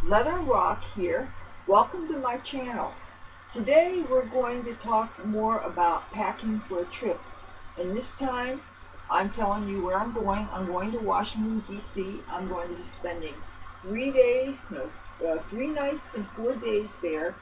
Leather Rokk here. Welcome to my channel. Today we're going to talk more about packing for a trip. And this time I'm telling you where I'm going. I'm going to Washington DC. I'm going to be spending 3 nights and 4 days there.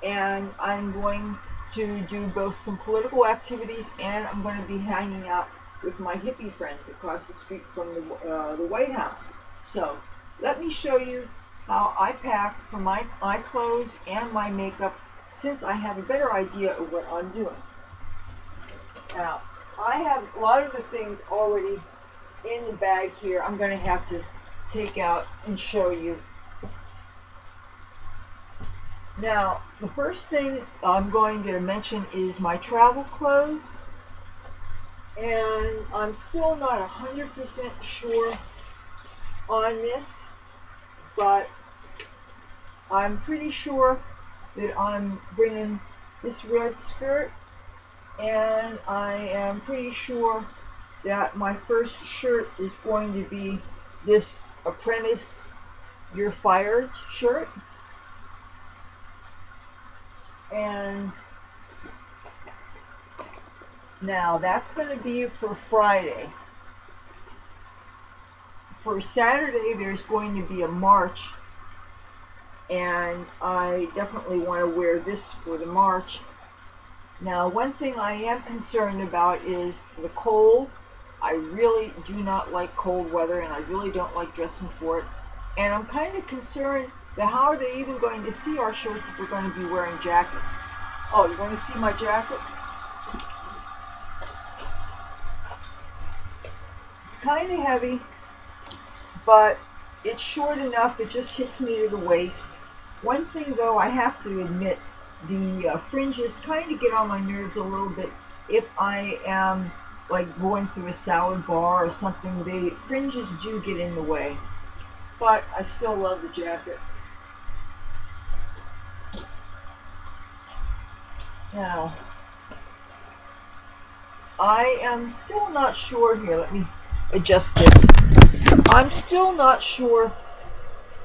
And I'm going to do both some political activities and I'm going to be hanging out with my hippie friends across the street from the White House. So let me show you how I pack for my clothes and my makeup, since I have a better idea of what I'm doing. Now, I have a lot of the things already in the bag here. I'm going to have to take out and show you. Now, the first thing I'm going to mention is my travel clothes. And I'm still not 100% sure on this, but I'm pretty sure that I'm bringing this red skirt, and I am pretty sure that my first shirt is going to be this Apprentice You're Fired shirt. And now that's going to be for Friday. For Saturday, there's going to be a march, and I definitely want to wear this for the march. Now, one thing I am concerned about is the cold. I really do not like cold weather, and I really don't like dressing for it. And I'm kind of concerned that how are they even going to see our shirts if we're going to be wearing jackets? Oh, you want to see my jacket? It's kind of heavy, but it's short enough, it just hits me to the waist. One thing though, I have to admit, the fringes kind of get on my nerves a little bit if I am like going through a salad bar or something. The fringes do get in the way, but I still love the jacket. Now, I am still not sure here. Let me adjust this. I'm still not sure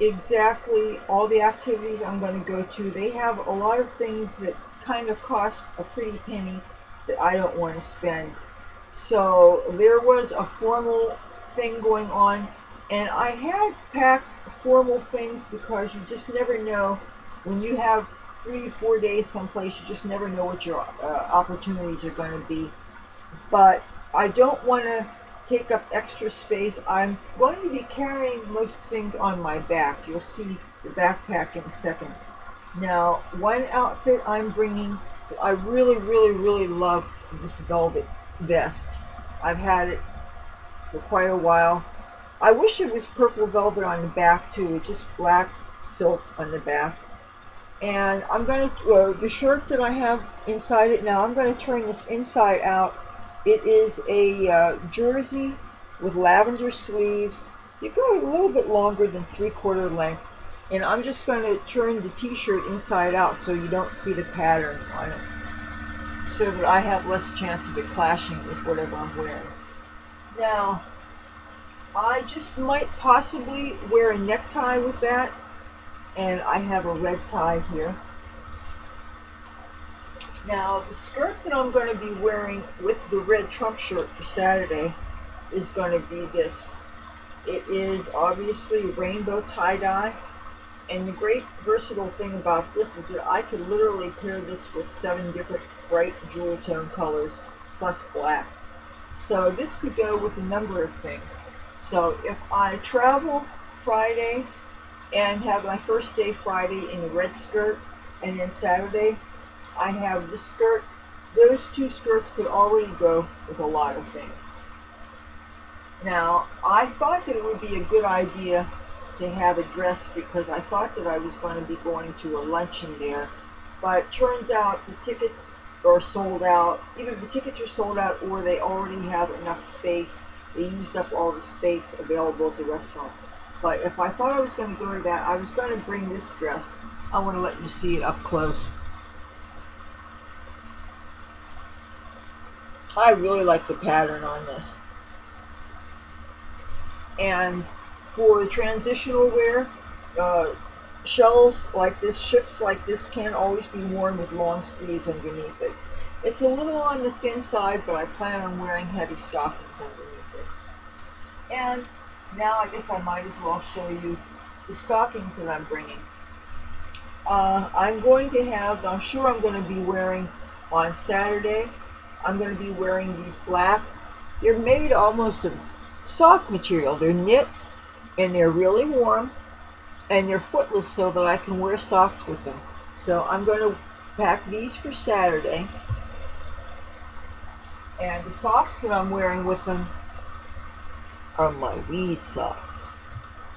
exactly all the activities I'm going to go to. They have a lot of things that kind of cost a pretty penny that I don't want to spend. So there was a formal thing going on, and I had packed formal things because you just never know when you have 3-4 days someplace. You just never know what your opportunities are going to be. But I don't want to take up extra space. I'm going to be carrying most things on my back. You'll see the backpack in a second. Now, one outfit I'm bringing, I really love this velvet vest. I've had it for quite a while. I wish it was purple velvet on the back too, just black silk on the back. And I'm going to, the shirt that I have inside it now, I'm going to turn this inside out. It is a jersey with lavender sleeves. You go a little bit longer than 3/4 length. And I'm just going to turn the t-shirt inside out so you don't see the pattern on it, so that I have less chance of it clashing with whatever I'm wearing. Now, I just might possibly wear a necktie with that. And I have a red tie here. Now, the skirt that I'm going to be wearing with the red Trump shirt for Saturday is going to be this. It is obviously rainbow tie-dye. And the great versatile thing about this is that I could literally pair this with 7 different bright jewel tone colors plus black. So this could go with a number of things. So if I travel Friday and have my first day Friday in a red skirt, and then Saturday I have this skirt, those 2 skirts could already go with a lot of things. Now, I thought that it would be a good idea to have a dress because I thought that I was going to be going to a luncheon there, but it turns out the tickets are sold out. Either the tickets are sold out or they already have enough space. They used up all the space available at the restaurant. But if I thought I was going to go to that, I was going to bring this dress. I want to let you see it up close. I really like the pattern on this. And for the transitional wear, shells like this, shifts like this, can't always be worn with long sleeves underneath it. It's a little on the thin side, but I plan on wearing heavy stockings underneath it. And now I guess I might as well show you the stockings that I'm bringing. I'm going to have, I'm sure I'm going to be wearing on Saturday, I'm going to be wearing these black. They're made almost of sock material. They're knit and they're really warm and they're footless so that I can wear socks with them. So I'm going to pack these for Saturday. And the socks that I'm wearing with them are my weed socks,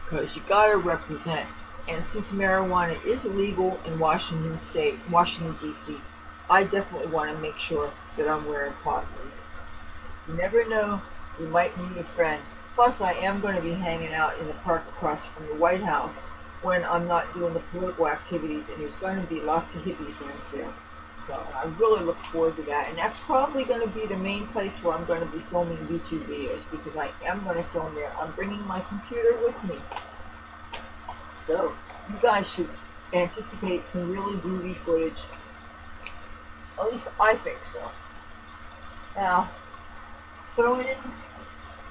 because you gotta represent. And since marijuana is illegal in Washington State, Washington DC, I definitely want to make sure that I'm wearing pot leaves. You never know, you might meet a friend. Plus, I am going to be hanging out in the park across from the White House when I'm not doing the political activities, and there's going to be lots of hippie friends there. So I really look forward to that, and that's probably going to be the main place where I'm going to be filming YouTube videos, because I am going to film there. I'm bringing my computer with me. So you guys should anticipate some really groovy footage. At least I think so. Now, throwing in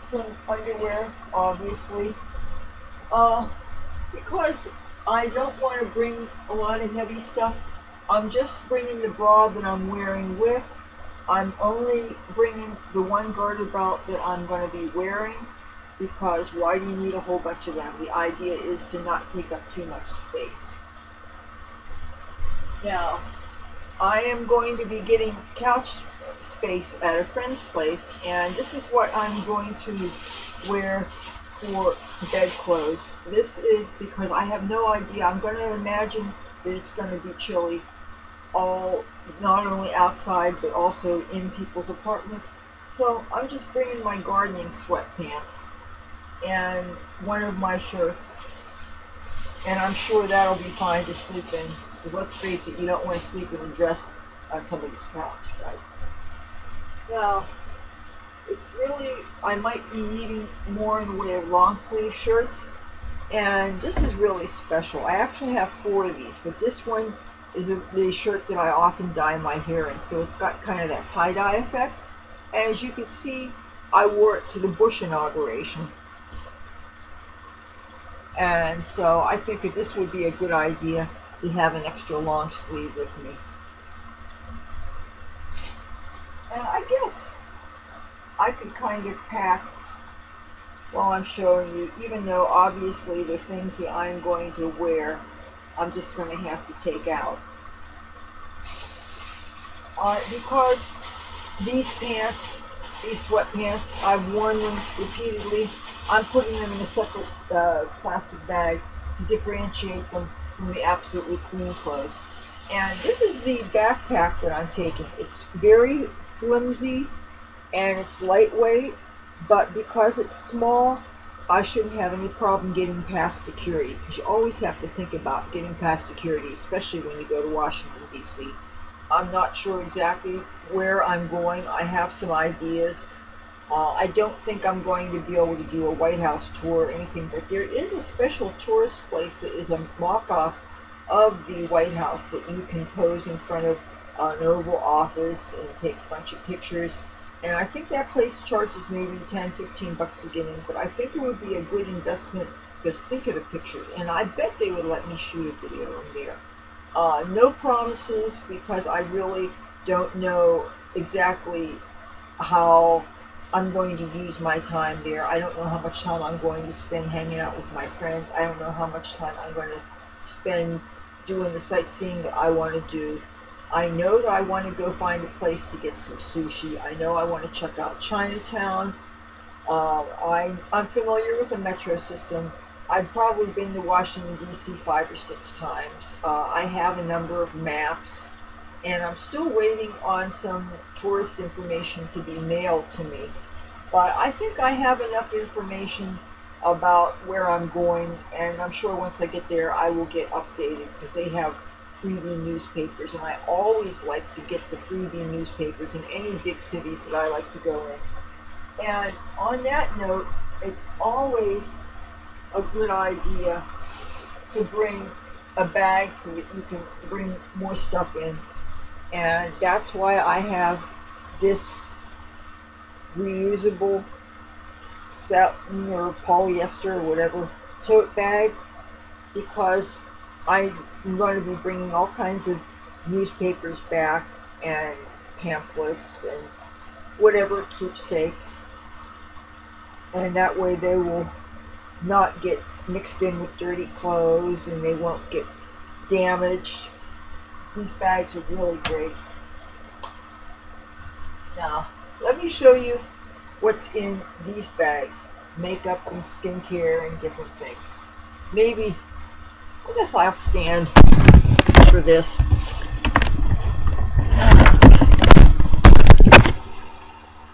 some underwear, obviously, because I don't want to bring a lot of heavy stuff. I'm just bringing the bra that I'm wearing with. I'm only bringing the one garter belt that I'm going to be wearing, because why do you need a whole bunch of them? The idea is to not take up too much space. Now, I am going to be getting couch space at a friend's place, and this is what I'm going to wear for bed clothes. This is because I have no idea. I'm going to imagine that it's going to be chilly, not only outside but also in people's apartments. So I'm just bringing my gardening sweatpants and one of my shirts, and I'm sure that'll be fine to sleep in. Because let's face it, you don't want to sleep in a dress on somebody's couch, right? Now, it's really, I might be needing more in the way of long sleeve shirts, and this is really special. I actually have 4 of these, but this one is the shirt that I often dye my hair in, so it's got kind of that tie-dye effect. And as you can see, I wore it to the Bush inauguration. And so I think that this would be a good idea to have an extra long sleeve with me. And I guess I could kind of pack while I'm showing you, even though obviously the things that I'm going to wear, I'm just going to have to take out. Because these pants, these sweatpants, I've worn them repeatedly. I'm putting them in a separate plastic bag to differentiate them from the absolutely clean clothes. And this is the backpack that I'm taking. It's very flimsy and it's lightweight, but because it's small, I shouldn't have any problem getting past security, because you always have to think about getting past security, especially when you go to Washington, D.C. I'm not sure exactly where I'm going. I have some ideas. I don't think I'm going to be able to do a White House tour or anything, but there is a special tourist place that is a mock-off of the White House that you can pose in front of an Oval Office and take a bunch of pictures. And I think that place charges maybe $10-15 to get in, but I think it would be a good investment, because think of the pictures. And I bet they would let me shoot a video in there. No promises, because I really don't know exactly how I'm going to use my time there. I don't know how much time I'm going to spend hanging out with my friends. I don't know how much time I'm going to spend doing the sightseeing that I want to do. I know that I want to go find a place to get some sushi. I know I want to check out Chinatown. I'm familiar with the metro system. I've probably been to Washington, D.C. 5 or 6 times. I have a number of maps, and I'm still waiting on some tourist information to be mailed to me. But I think I have enough information about where I'm going, and I'm sure once I get there I will get updated, because they have freebie newspapers, and I always like to get the freebie newspapers in any big cities that I like to go in. And on that note, it's always a good idea to bring a bag so that you can bring more stuff in. And that's why I have this reusable satin or polyester or whatever tote bag, because I'm going to be bringing all kinds of newspapers back and pamphlets and whatever keepsakes, and that way they will not get mixed in with dirty clothes and they won't get damaged. These bags are really great. Now, let me show you what's in these bags. Makeup and skincare and different things. Maybe, I guess I'll stand for this.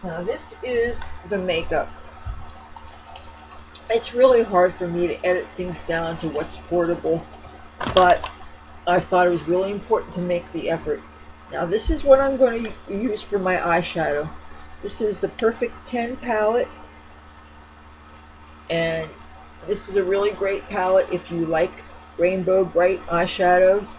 Now this is the makeup. It's really hard for me to edit things down to what's portable, but I thought it was really important to make the effort. Now this is what I'm going to use for my eyeshadow. This is the Perfect 10 palette, and this is a really great palette if you like rainbow bright eyeshadows.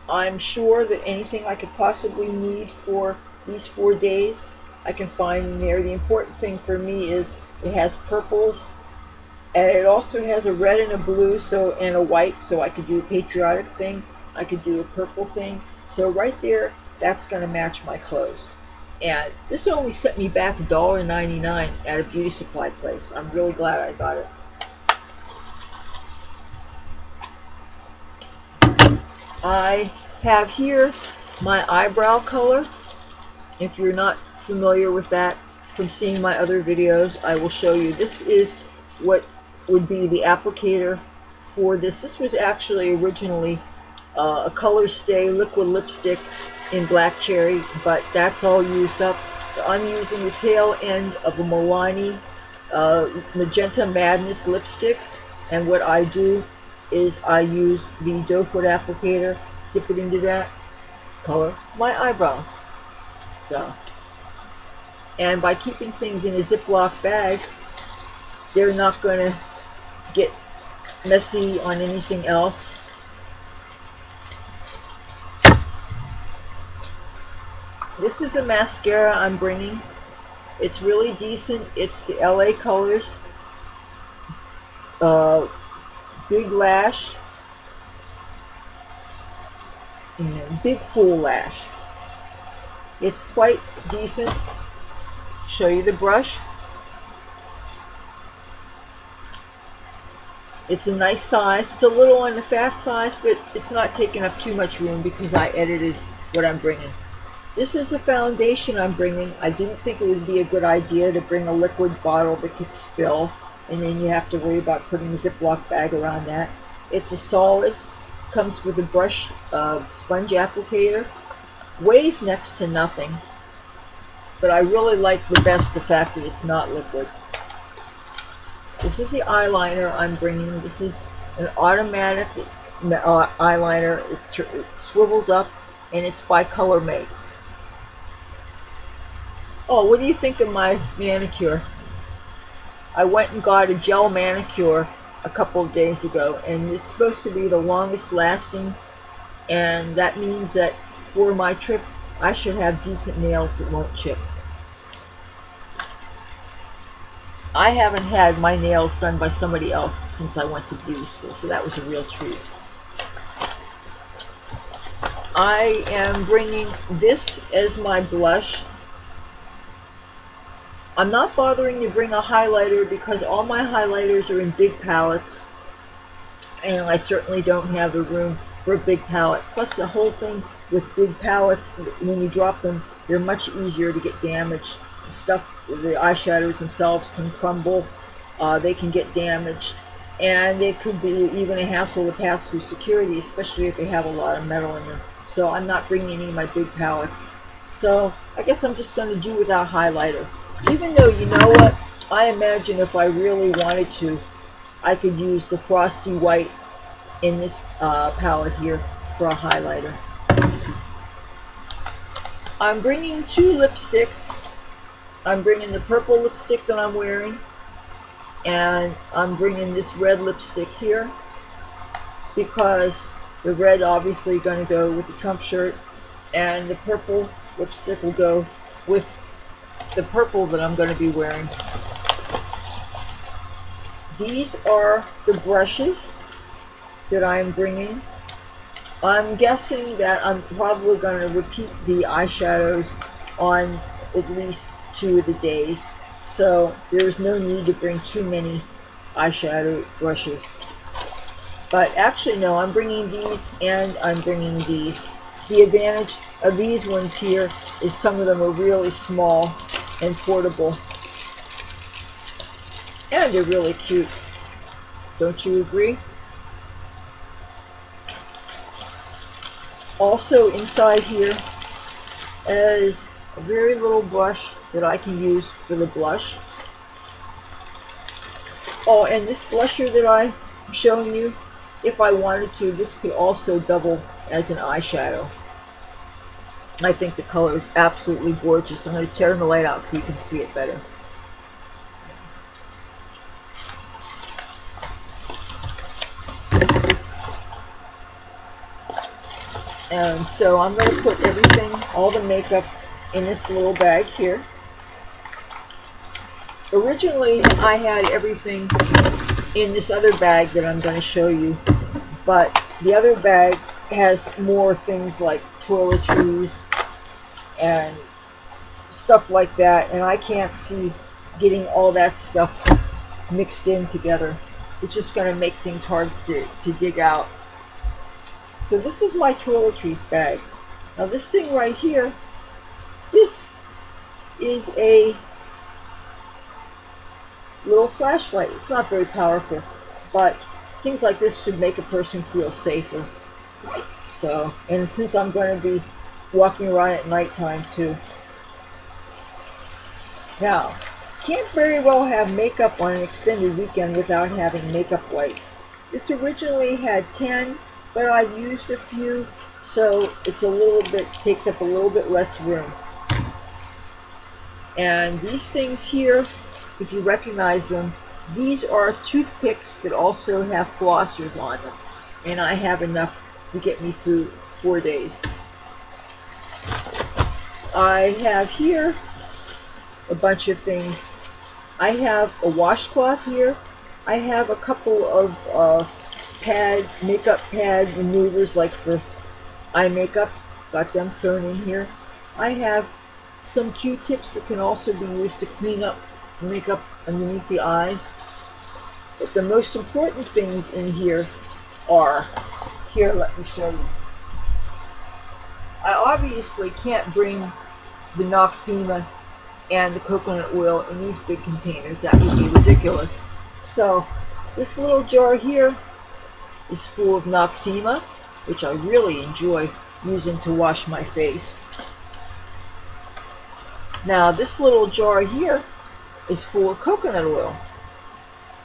I'm sure that anything I could possibly need for these 4 days I can find in there. The important thing for me is it has purples, and it also has a red and a blue, and a white, so I could do a patriotic thing, I could do a purple thing. So right there, that's going to match my clothes. And this only set me back $1.99 at a beauty supply place. I'm really glad I got it. I have here my eyebrow color. If you're not familiar with that from seeing my other videos, I will show you. This is what would be the applicator for this. This was actually originally a Color Stay liquid lipstick in black cherry, but that's all used up. I'm using the tail end of a Milani Magenta Madness lipstick, and what I do is I use the doe foot applicator, dip it into that, color my eyebrows. So, and by keeping things in a Ziploc bag, they're not going to get messy on anything else. This is the mascara I'm bringing. It's really decent. It's the LA Colors Big Lash and Big Full Lash. It's quite decent. Show you the brush. It's a nice size. It's a little on the fat size, but it's not taking up too much room because I edited what I'm bringing. This is the foundation I'm bringing. I didn't think it would be a good idea to bring a liquid bottle that could spill, and then you have to worry about putting a Ziploc bag around that. It's a solid, comes with a brush sponge applicator, weighs next to nothing, but I really like the fact that it's not liquid. This is the eyeliner I'm bringing. This is an automatic eyeliner. It swivels up, and it's by Color Mates. Oh, what do you think of my manicure? I went and got a gel manicure a couple of days ago, and it's supposed to be the longest lasting, and that means that for my trip I should have decent nails that won't chip. I haven't had my nails done by somebody else since I went to beauty school, so that was a real treat. I am bringing this as my blush. I'm not bothering to bring a highlighter because all my highlighters are in big palettes, and I certainly don't have the room for a big palette. Plus, the whole thing with big palettes, when you drop them, they're much easier to get damaged. The stuff, the eyeshadows themselves can crumble, they can get damaged, and it could be even a hassle to pass through security, especially if they have a lot of metal in them. So I'm not bringing any of my big palettes. So I guess I'm just going to do without highlighter. Even though, you know what, I imagine if I really wanted to, I could use the Frosty White in this palette here for a highlighter. I'm bringing two lipsticks. I'm bringing the purple lipstick that I'm wearing, and I'm bringing this red lipstick here because The red obviously going to go with the Trump shirt, and the purple lipstick will go with the purple that I'm going to be wearing. These are the brushes that I'm bringing. I'm guessing that I'm probably going to repeat the eyeshadows on at least 2 of the days, so there's no need to bring too many eyeshadow brushes. But actually no, I'm bringing these and I'm bringing these. The advantage of these ones here is some of them are really small and portable, and they're really cute. Don't you agree? Also inside here is a very little brush that I can use for the blush. Oh, and this blusher that I'm showing you, if I wanted to, this could also double as an eyeshadow. I think the color is absolutely gorgeous. I'm going to turn the light out so you can see it better. And so I'm going to put everything, all the makeup, in this little bag here. Originally I had everything in this other bag that I'm going to show you, but the other bag has more things like toiletries and stuff like that, and I can't see getting all that stuff mixed in together. It's just going to make things hard to dig out. So this is my toiletries bag. Now this thing right here, this is a little flashlight. It's not very powerful, but things like this should make a person feel safer. So, and since I'm going to be walking around at nighttime too. Now, can't very well have makeup on an extended weekend without having makeup wipes. This originally had 10, but I used a few, so it's a little bit, takes up a little bit less room. And these things here, if you recognize them, these are toothpicks that also have flossers on them, and I have enough to get me through 4 days. I have here a bunch of things. I have a washcloth here. I have a couple of makeup pad removers, like for eye makeup. Got them thrown in here. I have some Q-tips that can also be used to clean up makeup underneath the eyes. But the most important things in here are, here, let me show you. I obviously can't bring the Noxzema and the coconut oil in these big containers. That would be ridiculous. So this little jar here is full of Noxzema, which I really enjoy using to wash my face. Now this little jar here is full of coconut oil,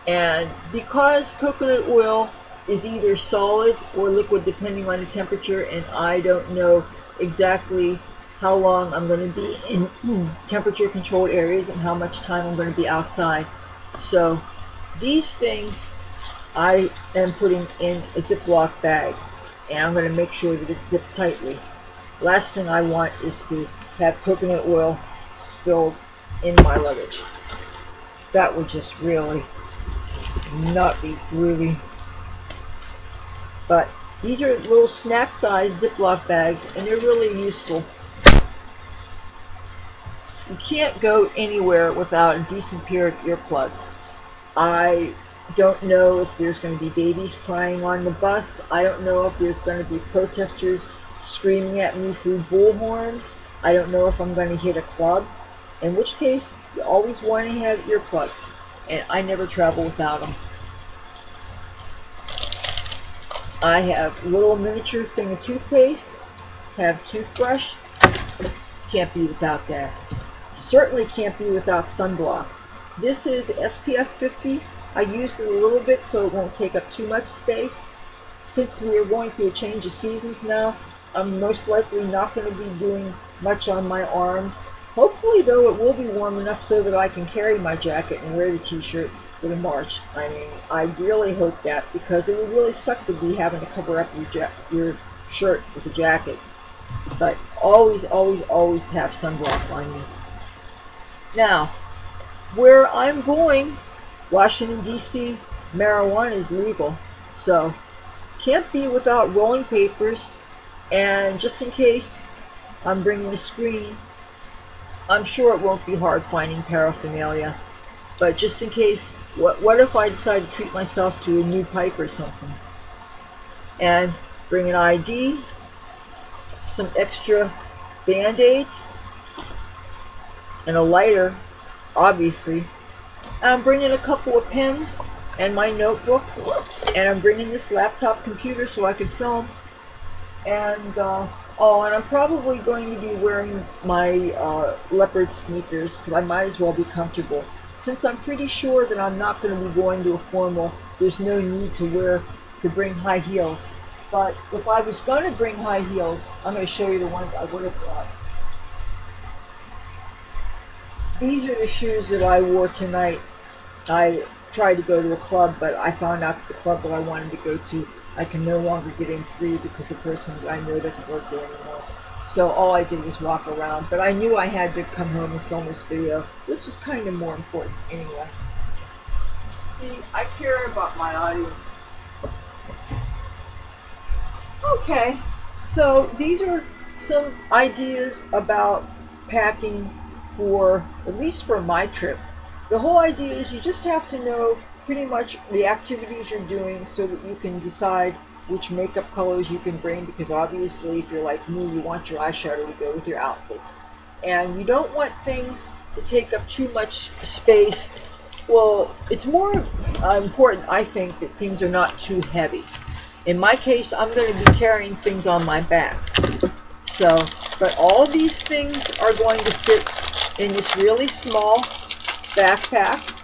and because coconut oil is either solid or liquid depending on the temperature, and I don't know exactly how long I'm going to be in temperature controlled areas and how much time I'm going to be outside, so these things I am putting in a Ziploc bag, and I'm going to make sure that it's zipped tightly. Last thing I want is to have coconut oil spilled in my luggage. That would just really not be groovy. But these are little snack size Ziploc bags, and they're really useful. You can't go anywhere without a decent pair of earplugs. I don't know if there's going to be babies crying on the bus. I don't know if there's going to be protesters screaming at me through bullhorns. I don't know if I'm going to hit a club, in which case you always want to have earplugs, and I never travel without them. I have a little miniature thing of toothpaste, have toothbrush, can't be without that. Certainly can't be without sunblock. This is SPF 50. I used it a little bit so it won't take up too much space. Since we are going through a change of seasons now, I'm most likely not going to be doing much on my arms. Hopefully though it will be warm enough so that I can carry my jacket and wear the t-shirt. for the march. I mean, I really hope that, because it would really suck to be having to cover up your shirt with a jacket. But always, always, always have sunblock on you. Now, where I'm going, Washington DC, marijuana is legal, so can't be without rolling papers. And just in case I'm bringing a screen, I'm sure it won't be hard finding paraphernalia, but just in case, what if I decide to treat myself to a new pipe or something? And bring an ID, some extra band-aids, and a lighter, obviously. And I'm bringing a couple of pens and my notebook, and I'm bringing this laptop computer so I can film. And oh, and I'm probably going to be wearing my leopard sneakers, because I might as well be comfortable. Since I'm pretty sure that I'm not going to be going to a formal, there's no need to bring high heels. But if I was going to bring high heels, I'm going to show you the ones I would have brought. These are the shoes that I wore tonight. I tried to go to a club, but I found out that the club that I wanted to go to, I can no longer get in free because the person that I know doesn't work there anymore. So all I did was walk around, but I knew I had to come home and film this video, which is kind of more important anyway. See, I care about my audience. Okay, so these are some ideas about packing for, at least for my trip. The whole idea is you just have to know pretty much the activities you're doing so that you can decide which makeup colors you can bring, because obviously if you're like me, you want your eyeshadow to go with your outfits. And you don't want things to take up too much space. Well, it's more important, I think, that things are not too heavy. In my case, I'm going to be carrying things on my back. So, but all these things are going to fit in this really small backpack.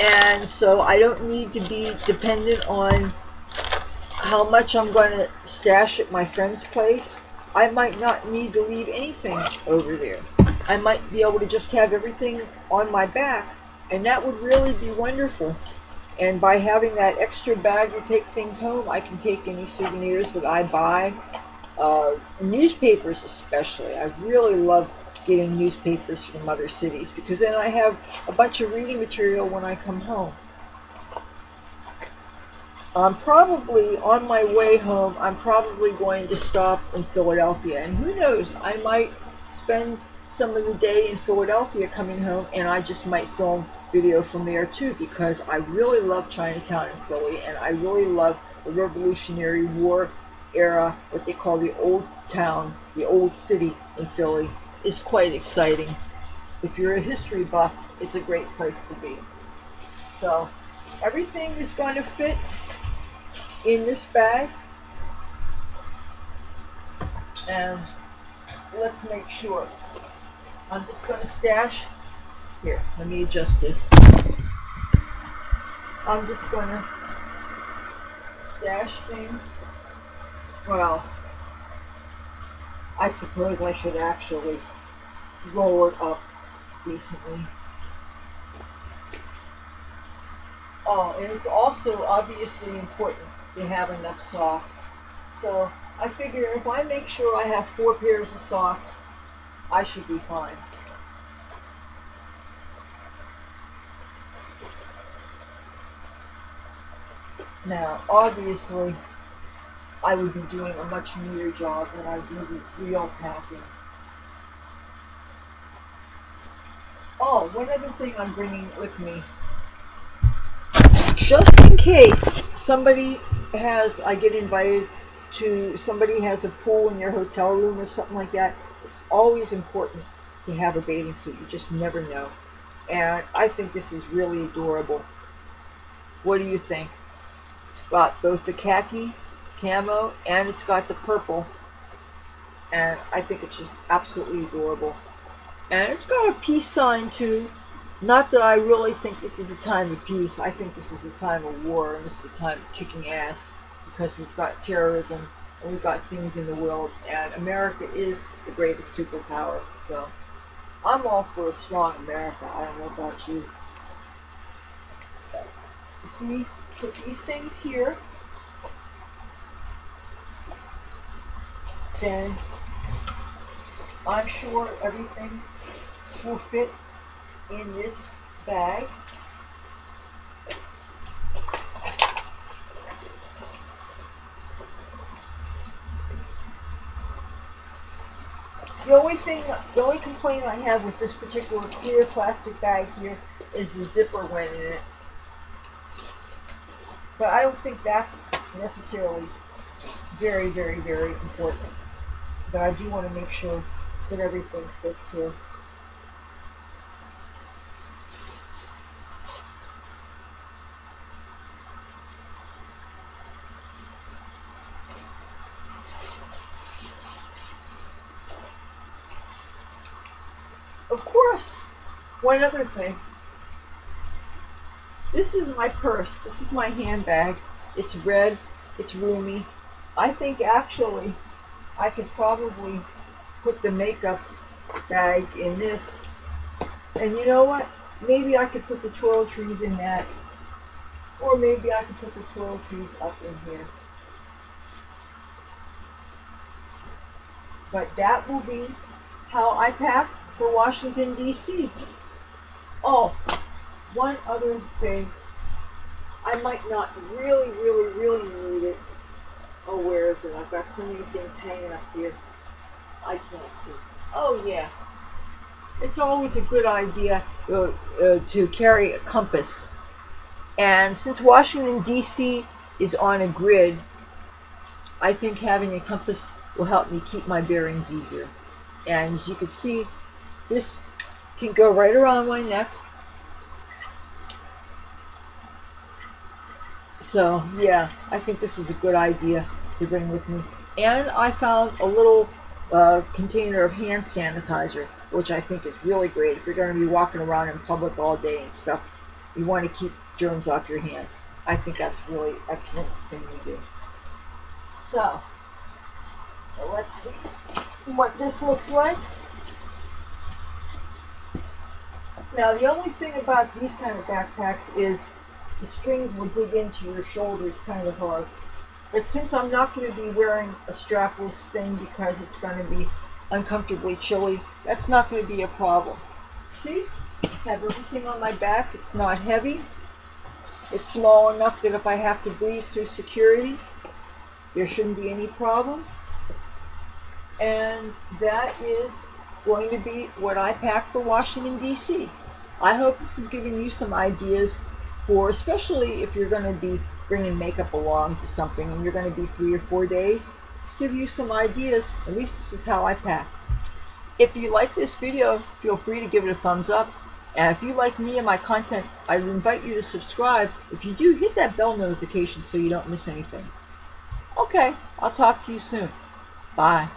And so I don't need to be dependent on how much I'm going to stash at my friend's place. I might not need to leave anything over there. I might be able to just have everything on my back, and that would really be wonderful. And by having that extra bag to take things home, I can take any souvenirs that I buy, newspapers especially. I really love getting newspapers from other cities, because then I have a bunch of reading material when I come home. I'm probably, on my way home, I'm probably going to stop in Philadelphia, and who knows, I might spend some of the day in Philadelphia coming home, and I just might film video from there too, because I really love Chinatown in Philly, and I really love the Revolutionary War era, what they call the old town, the old city in Philly is quite exciting. If you're a history buff, it's a great place to be. So everything is going to fit in this bag, and let's make sure. I'm just going to stash here. Let me adjust this. I'm just going to stash things. Well, I suppose I should actually roll it up decently. Oh, and it's also obviously important to have enough socks. So I figure if I make sure I have 4 pairs of socks, I should be fine. Now, obviously, I would be doing a much neater job than I do the real packing. Oh, one other thing I'm bringing with me. Just in case I get invited to, somebody has a pool in your hotel room or something like that, it's always important to have a bathing suit. You just never know. And I think this is really adorable. What do you think? It's got both the khaki camo and it's got the purple, and I think it's just absolutely adorable. And it's got a peace sign too. Not that I really think this is a time of peace. I think this is a time of war, and this is a time of kicking ass, because we've got terrorism and we've got things in the world, and America is the greatest superpower. So I'm all for a strong America. I don't know about you. See, put these things here. Then I'm sure everything will fit in this bag. The only complaint I have with this particular clear plastic bag here is the zipper went in it. But I don't think that's necessarily very, very, very important. But I do want to make sure that everything fits here. Of course, one other thing. This is my purse. This is my handbag. It's red. It's roomy. I think actually I could probably put the makeup bag in this. And you know what? Maybe I could put the toiletries in that. Or maybe I could put the toiletries up in here. But that will be how I pack for Washington, D.C. Oh, one other thing. I might not really, really, really need it. Oh, where is it? I've got so many things hanging up here. I can't see. Oh, yeah. It's always a good idea to carry a compass. And since Washington, D.C. is on a grid, I think having a compass will help me keep my bearings easier. And as you can see, this can go right around my neck. So yeah, I think this is a good idea to bring with me. And I found a little container of hand sanitizer, which I think is really great. If you're going to be walking around in public all day and stuff, you want to keep germs off your hands. I think that's really excellent thing to do. So let's see what this looks like. Now the only thing about these kind of backpacks is the strings will dig into your shoulders kind of hard. But since I'm not going to be wearing a strapless thing because it's going to be uncomfortably chilly, that's not going to be a problem. See? I have everything on my back. It's not heavy. It's small enough that if I have to breeze through security, there shouldn't be any problems. And that is going to be what I pack for Washington, D.C. I hope this is giving you some ideas for, especially if you're going to be bringing makeup along to something and you're going to be 3 or 4 days. Just give you some ideas. At least this is how I pack. If you like this video, feel free to give it a thumbs up. And if you like me and my content, I invite you to subscribe. If you do, hit that bell notification so you don't miss anything. Okay, I'll talk to you soon. Bye.